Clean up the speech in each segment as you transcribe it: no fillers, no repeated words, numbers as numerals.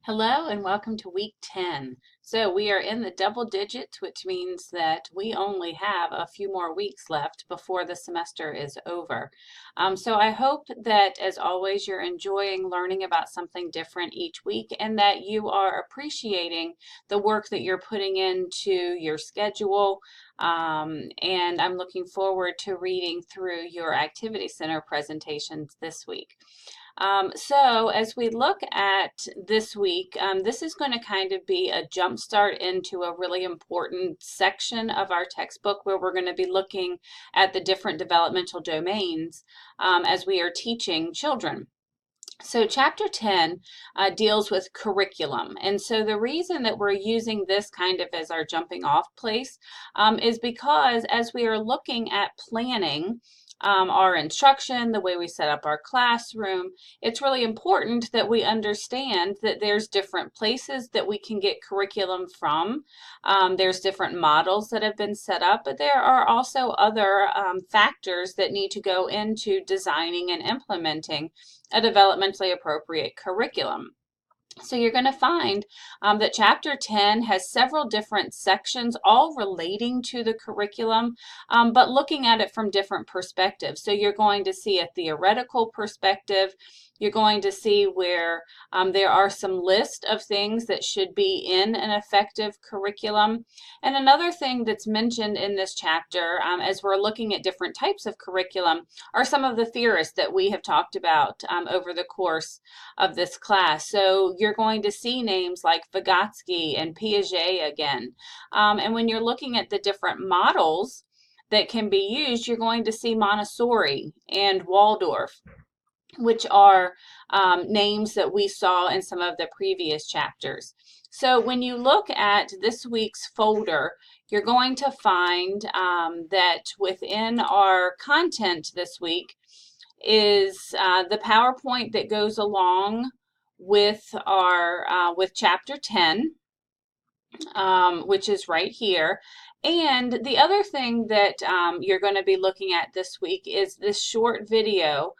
Hello and welcome to week 10. So we are in the double digits, which means that we only have a few more weeks left before the semester is over. So I hope that, as always, you're enjoying learning about something different each week and that you are appreciating the work that you're putting into your schedule. And I'm looking forward to reading through your Activity Center presentations this week. So as we look at this week, this is going to kind of be a jump start into a really important section of our textbook where we're going to be looking at the different developmental domains as we are teaching children. So chapter 10 deals with curriculum. And so the reason that we're using this kind of as our jumping off place is because as we are looking at planning our instruction, the way we set up our classroom, it's really important that we understand that there's different places that we can get curriculum from. There's different models that have been set up, but there are also other factors that need to go into designing and implementing a developmentally appropriate curriculum. So you're going to find that chapter 10 has several different sections, all relating to the curriculum, but looking at it from different perspectives. So you're going to see a theoretical perspective. You're going to see where there are some list of things that should be in an effective curriculum. And another thing that's mentioned in this chapter, as we're looking at different types of curriculum, are some of the theorists that we have talked about over the course of this class. So you're going to see names like Vygotsky and Piaget again. And when you're looking at the different models that can be used, you're going to see Montessori and Waldorf, which are names that we saw in some of the previous chapters. So when you look at this week's folder, you're going to find that within our content this week is the PowerPoint that goes along with our with chapter 10, which is right here. And the other thing that you're going to be looking at this week is this short video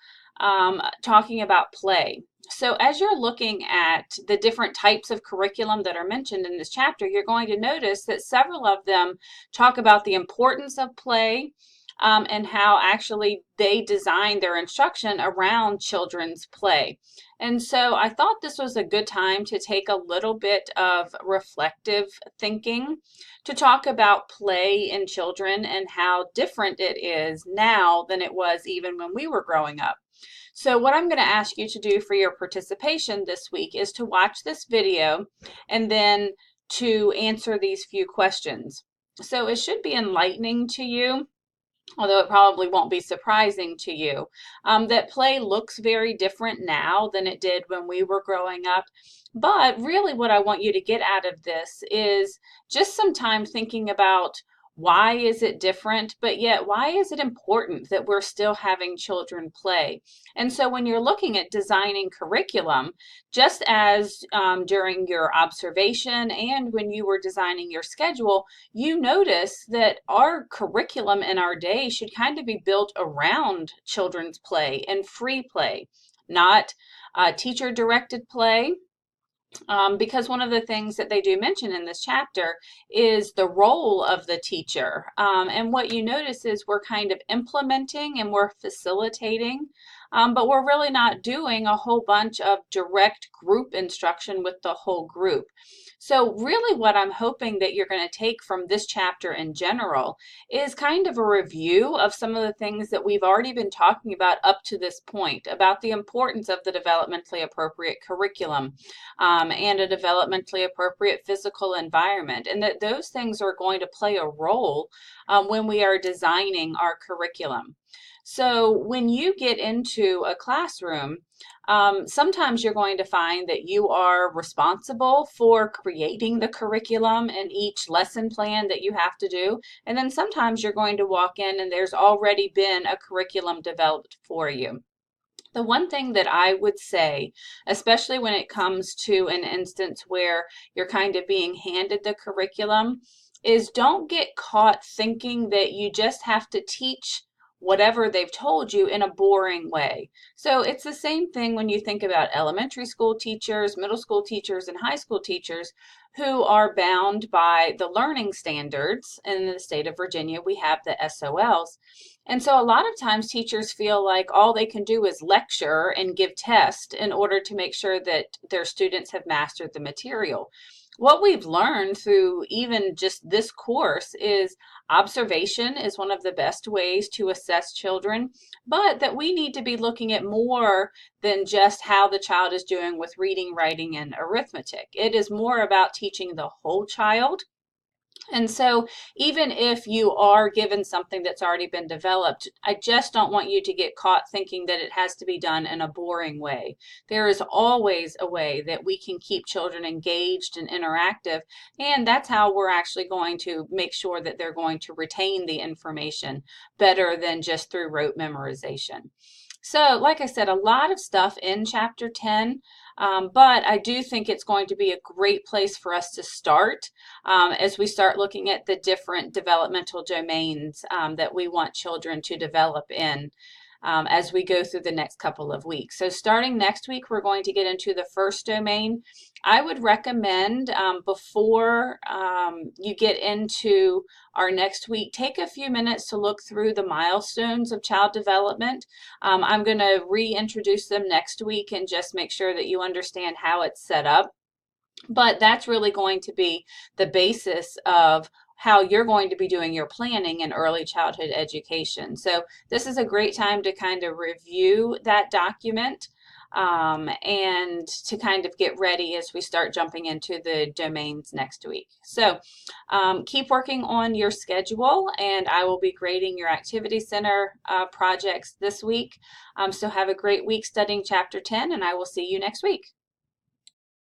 talking about play. So as you're looking at the different types of curriculum that are mentioned in this chapter, you're going to notice that several of them talk about the importance of play and how actually they design their instruction around children's play. And so I thought this was a good time to take a little bit of reflective thinking to talk about play in children and how different it is now than it was even when we were growing up. So what I'm going to ask you to do for your participation this week is to watch this video and then to answer these few questions. So it should be enlightening to you, although it probably won't be surprising to you, that play looks very different now than it did when we were growing up. But really what I want you to get out of this is just some time thinking about why is it different, but yet why is it important that we're still having children play? And so when you're looking at designing curriculum, just as during your observation and when you were designing your schedule, you notice that our curriculum in our day should kind of be built around children's play and free play, not teacher-directed play. Because one of the things that they do mention in this chapter is the role of the teacher. And what you notice is we're kind of implementing and we're facilitating, but we're really not doing a whole bunch of direct group instruction with the whole group. So really what I'm hoping that you're going to take from this chapter in general is kind of a review of some of the things that we've already been talking about up to this point, about the importance of the developmentally appropriate curriculum and a developmentally appropriate physical environment, and that those things are going to play a role when we are designing our curriculum. So when you get into a classroom, sometimes you're going to find that you are responsible for creating the curriculum and each lesson plan that you have to do. And then sometimes you're going to walk in and there's already been a curriculum developed for you. The one thing that I would say, especially when it comes to an instance where you're kind of being handed the curriculum, is don't get caught thinking that you just have to teach whatever they've told you in a boring way. So it's the same thing when you think about elementary school teachers, middle school teachers, and high school teachers who are bound by the learning standards. In the state of Virginia, we have the SOLs. And so a lot of times teachers feel like all they can do is lecture and give tests in order to make sure that their students have mastered the material. What we've learned through even just this course is observation is one of the best ways to assess children, but that we need to be looking at more than just how the child is doing with reading, writing, and arithmetic. It is more about teaching the whole child. And so even if you are given something that's already been developed, I just don't want you to get caught thinking that it has to be done in a boring way. There is always a way that we can keep children engaged and interactive, and that's how we're actually going to make sure that they're going to retain the information better than just through rote memorization. So, like I said, a lot of stuff in Chapter 10, but I do think it's going to be a great place for us to start as we start looking at the different developmental domains that we want children to develop in as we go through the next couple of weeks. So starting next week, we're going to get into the first domain. I would recommend before you get into our next week, take a few minutes to look through the milestones of child development. I'm going to reintroduce them next week and just make sure that you understand how it's set up. But that's really going to be the basis of how you're going to be doing your planning in early childhood education. So this is a great time to kind of review that document and to kind of get ready as we start jumping into the domains next week. So keep working on your schedule, and I will be grading your Activity Center projects this week. So have a great week studying Chapter 10, and I will see you next week.